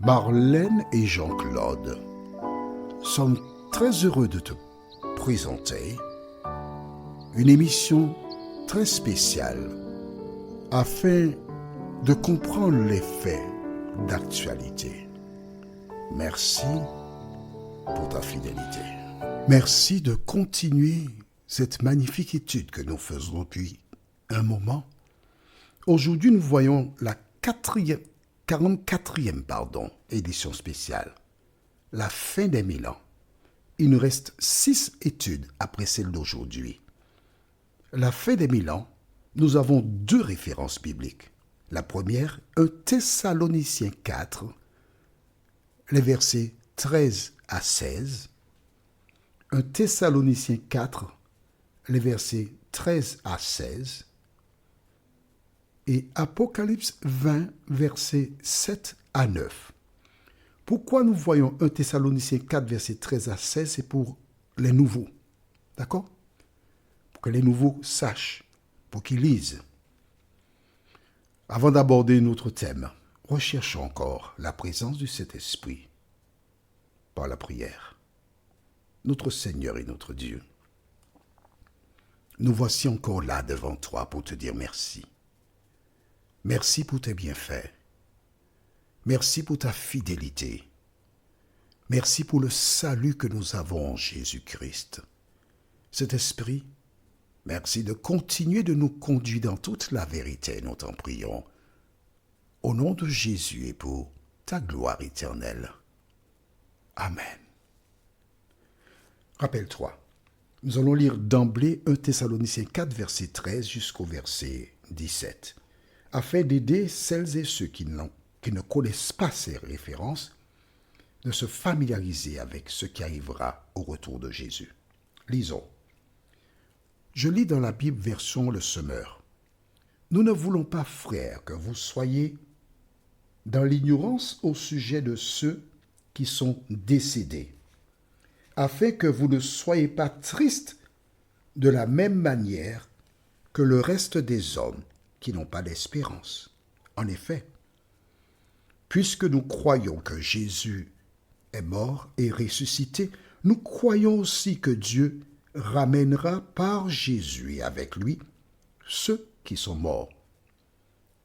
Marlène et Jean-Claude sommes très heureux de te présenter une émission très spéciale afin de comprendre les faits d'actualité. Merci pour ta fidélité. Merci de continuer cette magnifique étude que nous faisons depuis un moment. Aujourd'hui, nous voyons la 44e édition spéciale, la fin des 1000 ans. Il nous reste 6 études après celle d'aujourd'hui. La fin des 1000 ans, nous avons 2 références bibliques. La première, 1 Thessaloniciens 4, les versets 13 à 16. 1 Thessaloniciens 4, les versets 13 à 16. Et Apocalypse 20, versets 7 à 9. Pourquoi nous voyons 1 Thessaloniciens 4, versets 13 à 16? C'est pour les nouveaux. D'accord? Pour que les nouveaux sachent, pour qu'ils lisent. Avant d'aborder notre thème, recherchons encore la présence du Saint-Esprit par la prière. Notre Seigneur et notre Dieu, nous voici encore là devant toi pour te dire merci. Merci pour tes bienfaits. Merci pour ta fidélité. Merci pour le salut que nous avons en Jésus-Christ. Cet esprit, merci de continuer de nous conduire dans toute la vérité, nous t'en prions. Au nom de Jésus et pour ta gloire éternelle. Amen. Rappelle-toi, nous allons lire d'emblée 1 Thessaloniciens 4, verset 13 jusqu'au verset 17. Afin d'aider celles et ceux qui ne connaissent pas ces références, de se familiariser avec ce qui arrivera au retour de Jésus. Lisons. Je lis dans la Bible version Le Semeur. Nous ne voulons pas, frères, que vous soyez dans l'ignorance au sujet de ceux qui sont décédés, afin que vous ne soyez pas tristes de la même manière que le reste des hommes qui n'ont pas d'espérance. En effet, puisque nous croyons que Jésus est mort et ressuscité, nous croyons aussi que Dieu ramènera par Jésus et avec lui ceux qui sont morts.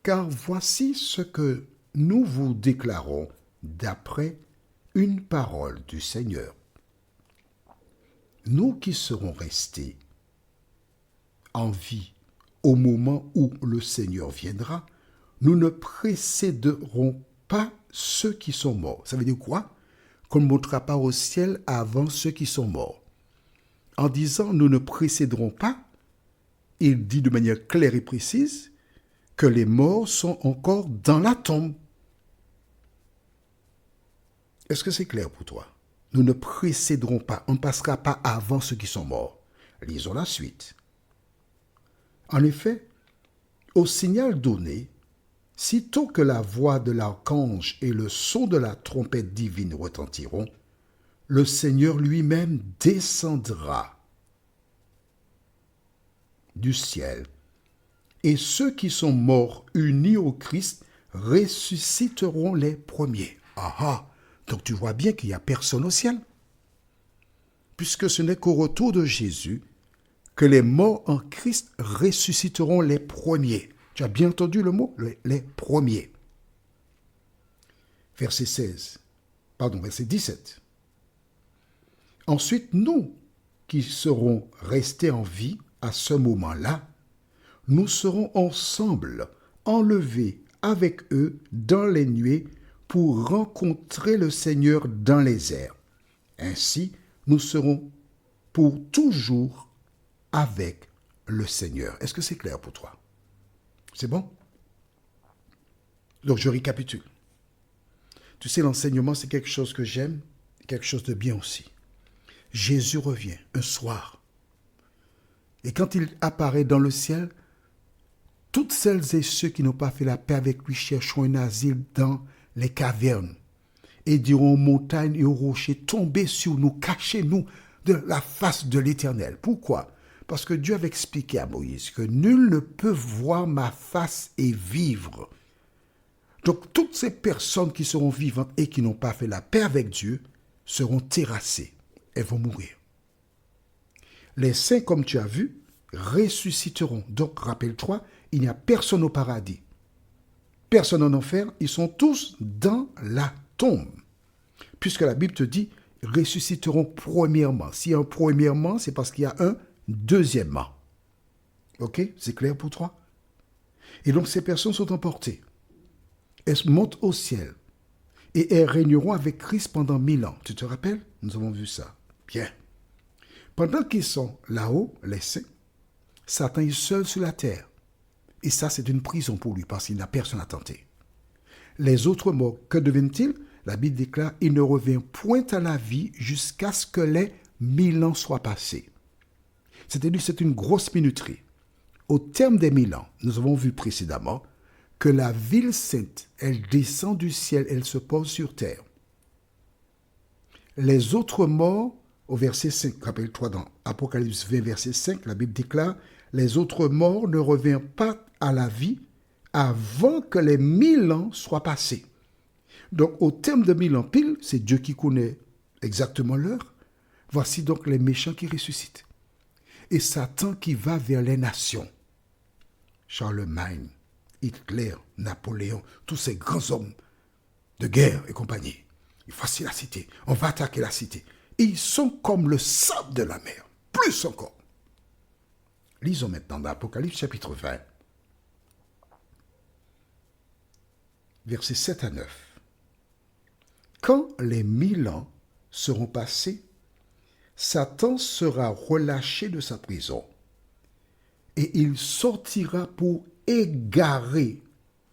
Car voici ce que nous vous déclarons d'après une parole du Seigneur. Nous qui serons restés en vie au moment où le Seigneur viendra, nous ne précéderons pas ceux qui sont morts. Ça veut dire quoi? Qu'on ne montera pas au ciel avant ceux qui sont morts. En disant nous ne précéderons pas, il dit de manière claire et précise que les morts sont encore dans la tombe. Est-ce que c'est clair pour toi? Nous ne précéderons pas, on ne passera pas avant ceux qui sont morts. Lisons la suite. En effet, au signal donné, sitôt que la voix de l'archange et le son de la trompette divine retentiront, le Seigneur lui-même descendra du ciel, et ceux qui sont morts unis au Christ ressusciteront les premiers. Donc tu vois bien qu'il n'y a personne au ciel, puisque ce n'est qu'au retour de Jésus que les morts en Christ ressusciteront les premiers. Tu as bien entendu le mot? Les premiers. Verset 17. Ensuite, nous qui serons restés en vie à ce moment-là, nous serons ensemble enlevés avec eux dans les nuées pour rencontrer le Seigneur dans les airs. Ainsi, nous serons pour toujours avec le Seigneur. Est-ce que c'est clair pour toi? C'est bon? Donc, je récapitule. Tu sais, l'enseignement, c'est quelque chose que j'aime, quelque chose de bien aussi. Jésus revient un soir. Et quand il apparaît dans le ciel, toutes celles et ceux qui n'ont pas fait la paix avec lui chercheront un asile dans les cavernes et diront aux montagnes et aux rochers, tombez sur nous, cachez-nous de la face de l'Éternel. Pourquoi? Parce que Dieu avait expliqué à Moïse que nul ne peut voir ma face et vivre. Donc, toutes ces personnes qui seront vivantes et qui n'ont pas fait la paix avec Dieu seront terrassées. Elles vont mourir. Les saints, comme tu as vu, ressusciteront. Donc, rappelle-toi, il n'y a personne au paradis. Personne en enfer. Ils sont tous dans la tombe. Puisque la Bible te dit, ressusciteront premièrement. S'il y a un premièrement, c'est parce qu'il y a un deuxièmement. Ok? C'est clair pour toi? Et donc, ces personnes sont emportées. Elles montent au ciel. Et elles régneront avec Christ pendant 1000 ans. Tu te rappelles? Nous avons vu ça. Bien. Pendant qu'ils sont là-haut, les saints, Satan est seul sur la terre. Et ça, c'est une prison pour lui parce qu'il n'a personne à tenter. Les autres morts, que deviennent-ils? La Bible déclare, il ne revient point à la vie jusqu'à ce que les 1000 ans soient passés. C'est-à-dire, c'est une grosse minuterie. Au terme des 1000 ans, nous avons vu précédemment que la ville sainte, elle descend du ciel, elle se pose sur terre. Les autres morts, au verset 5, rappelle-toi dans Apocalypse 20, verset 5, la Bible déclare, les autres morts ne reviennent pas à la vie avant que les 1000 ans soient passés. Donc, au terme de 1000 ans pile, c'est Dieu qui connaît exactement l'heure. Voici donc les méchants qui ressuscitent. Et Satan qui va vers les nations. Charlemagne, Hitler, Napoléon, tous ces grands hommes de guerre et compagnie. Voici la cité. On va attaquer la cité. Et ils sont comme le sable de la mer. Plus encore. Lisons maintenant dans Apocalypse chapitre 20. Versets 7 à 9. Quand les 1000 ans seront passés, Satan sera relâché de sa prison et il sortira pour égarer,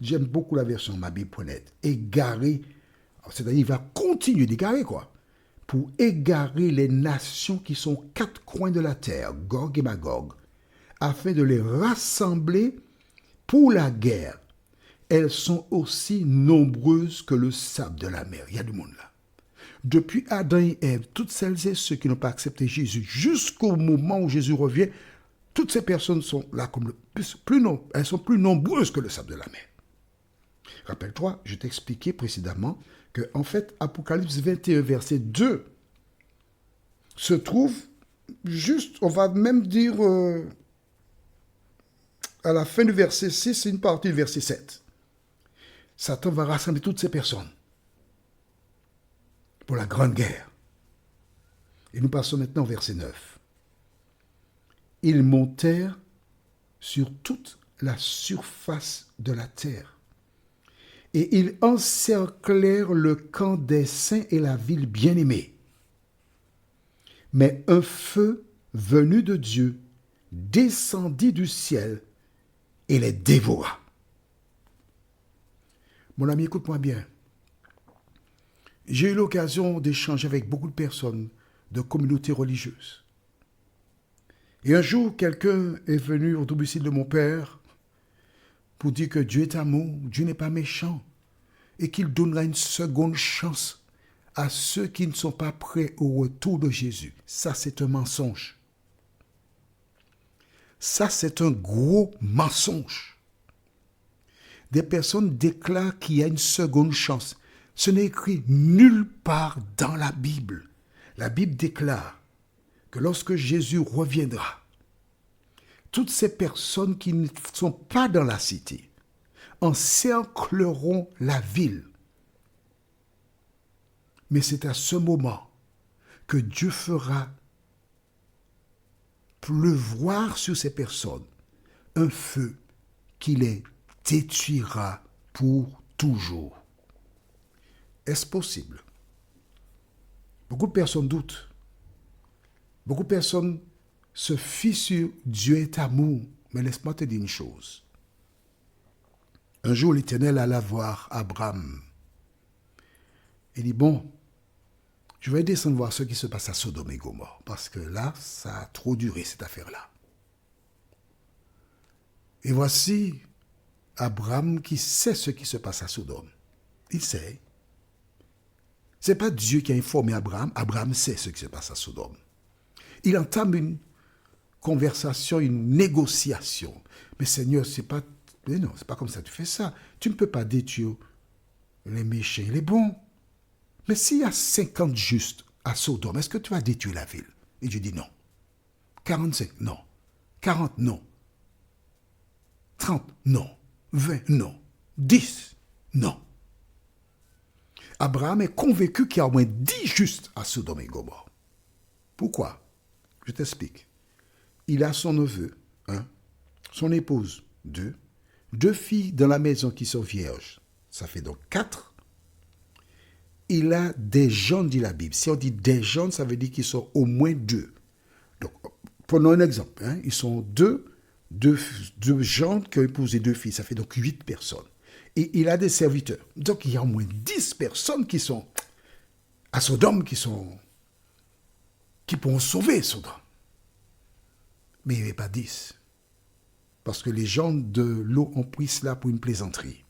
j'aime beaucoup la version ma Bible.net, égarer, c'est-à-dire il va continuer d'égarer quoi, pour égarer les nations qui sont aux quatre coins de la terre, Gog et Magog, afin de les rassembler pour la guerre. Elles sont aussi nombreuses que le sable de la mer. Il y a du monde là. Depuis Adam et Ève, toutes celles et ceux qui n'ont pas accepté Jésus, jusqu'au moment où Jésus revient, toutes ces personnes sont là comme elles sont plus nombreuses que le sable de la mer. Rappelle-toi, je t'ai expliqué précédemment que, en fait, Apocalypse 21, verset 2 se trouve juste, on va même dire, à la fin du verset 6, c'est une partie du verset 7. Satan va rassembler toutes ces personnes pour la grande guerre. Et nous passons maintenant au verset 9. Ils montèrent sur toute la surface de la terre. Et ils encerclèrent le camp des saints et la ville bien-aimée. Mais un feu venu de Dieu descendit du ciel et les dévora. Mon ami, écoute-moi bien. J'ai eu l'occasion d'échanger avec beaucoup de personnes de communautés religieuses. Et un jour, quelqu'un est venu au domicile de mon père pour dire que Dieu est amour, Dieu n'est pas méchant, et qu'il donnera une seconde chance à ceux qui ne sont pas prêts au retour de Jésus. Ça, c'est un mensonge. Ça, c'est un gros mensonge. Des personnes déclarent qu'il y a une seconde chance. Ce n'est écrit nulle part dans la Bible. La Bible déclare que lorsque Jésus reviendra, toutes ces personnes qui ne sont pas dans la cité encercleront la ville. Mais c'est à ce moment que Dieu fera pleuvoir sur ces personnes un feu qui les détruira pour toujours. Est-ce possible? Beaucoup de personnes doutent. Beaucoup de personnes se fient sur Dieu est amour. Mais laisse-moi te dire une chose. Un jour, l'Éternel alla voir Abraham. Il dit, bon, je vais descendre voir ce qui se passe à Sodome et Gomorrhe. Parce que là, ça a trop duré, cette affaire-là. Et voici Abraham qui sait ce qui se passe à Sodome. Il sait. Ce n'est pas Dieu qui a informé Abraham. Abraham sait ce qui se passe à Sodome. Il entame une conversation, une négociation. Mais Seigneur, mais non, c'est pas comme ça que tu fais ça. Tu ne peux pas détruire les méchants, les bons. Mais s'il y a 50 justes à Sodome, est-ce que tu vas détruire la ville? Et Dieu dit non. 45, non. 40, non. 30, non. 20, non. 10, non. Abraham est convaincu qu'il y a au moins 10 justes à Sodome et Gomorrhe. Pourquoi? Je t'explique. Il a son neveu, 1, son épouse, 2, 2 filles dans la maison qui sont vierges. Ça fait donc 4. Il a des gens, dit la Bible. Si on dit des gens, ça veut dire qu'ils sont au moins 2. Donc, prenons un exemple. Ils sont deux gens qui ont épousé 2 filles. Ça fait donc 8 personnes. Et il a des serviteurs. Donc, il y a au moins 10 personnes qui sont à Sodome, qui pourront sauver Sodome. Mais il n'y avait pas 10. Parce que les gens de l'eau ont pris cela pour une plaisanterie.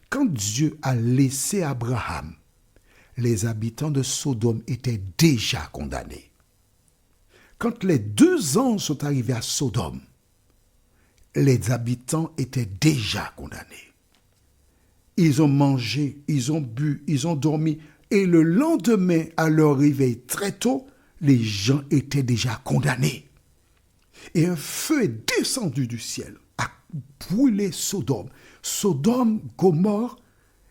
Quand Dieu a laissé Abraham, les habitants de Sodome étaient déjà condamnés. Quand les 2 anges sont arrivés à Sodome, les habitants étaient déjà condamnés. Ils ont mangé, ils ont bu, ils ont dormi. Et le lendemain, à leur réveil très tôt, les gens étaient déjà condamnés. Et un feu est descendu du ciel, a brûlé Sodome. Sodome, Gomorrhe,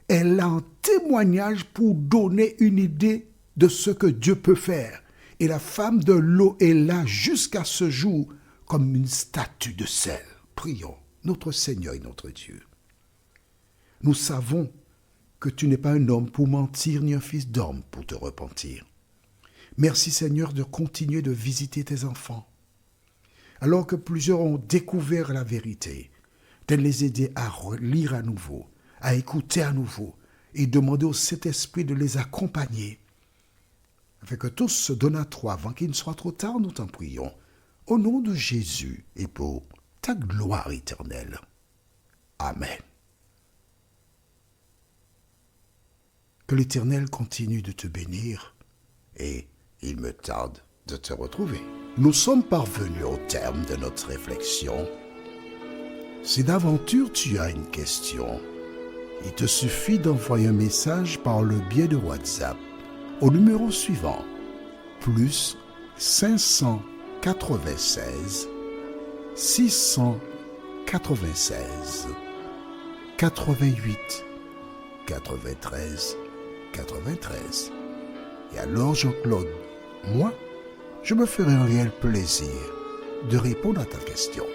est là en témoignage pour donner une idée de ce que Dieu peut faire. Et la femme de l'eau est là jusqu'à ce jour comme une statue de sel. Prions, notre Seigneur et notre Dieu. Nous savons que tu n'es pas un homme pour mentir, ni un fils d'homme pour te repentir. Merci Seigneur de continuer de visiter tes enfants. Alors que plusieurs ont découvert la vérité, de les aider à lire à nouveau, à écouter à nouveau et demander au Saint-Esprit de les accompagner. Afin que tous se donnent à toi avant qu'il ne soit trop tard, nous t'en prions. Au nom de Jésus et pour ta gloire éternelle. Amen. Que l'Éternel continue de te bénir et il me tarde de te retrouver. Nous sommes parvenus au terme de notre réflexion. Si d'aventure tu as une question, il te suffit d'envoyer un message par le biais de WhatsApp au numéro suivant, plus 596 696 88 93 93. Et alors Jean-Claude, moi, je me ferai un réel plaisir de répondre à ta question.